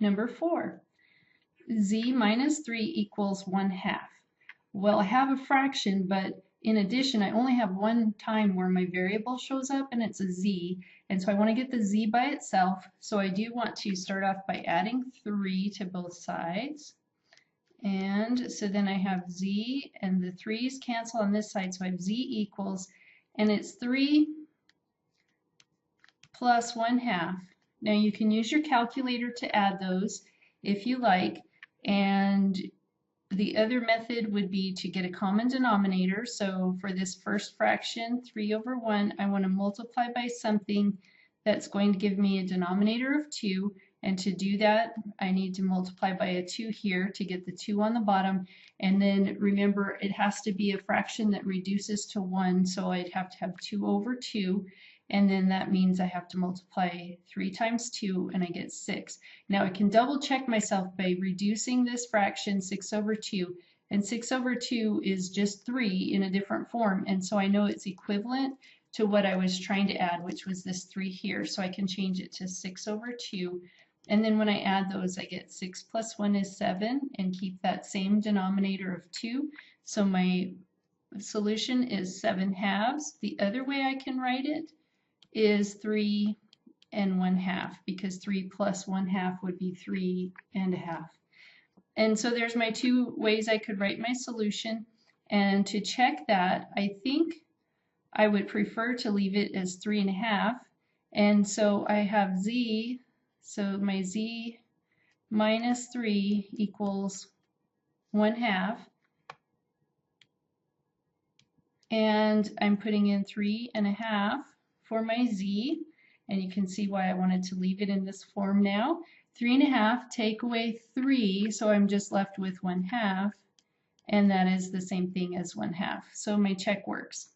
Number 4, z minus 3 equals 1/2. Well, I have a fraction, but in addition, I only have one time where my variable shows up, and it's a z. And so I want to get the z by itself. So I do want to start off by adding 3 to both sides. And so then I have z, and the 3's cancel on this side, so I have z equals, and it's 3 plus 1/2. Now you can use your calculator to add those if you like, and the other method would be to get a common denominator. So for this first fraction, 3/1, I want to multiply by something that's going to give me a denominator of 2. And to do that, I need to multiply by a 2 here to get the 2 on the bottom. And then remember, it has to be a fraction that reduces to 1. So I'd have to have 2/2. And then that means I have to multiply 3 times 2, and I get 6. Now I can double check myself by reducing this fraction 6/2, and 6/2 is just 3 in a different form, and so I know it's equivalent to what I was trying to add, which was this 3 here, so I can change it to 6/2, and then when I add those, I get 6 plus 1 is 7, and keep that same denominator of 2, so my solution is 7/2. The other way I can write it is 3 1/2, because 3 plus 1/2 would be 3 1/2. And so there's my two ways I could write my solution. And to check that, I think I would prefer to leave it as 3 1/2. And so I have z, so my z minus 3 equals 1/2. And I'm putting in 3 1/2 for my z, and you can see why I wanted to leave it in this form now. 3 1/2, take away 3, so I'm just left with 1/2, and that is the same thing as 1/2. So my check works.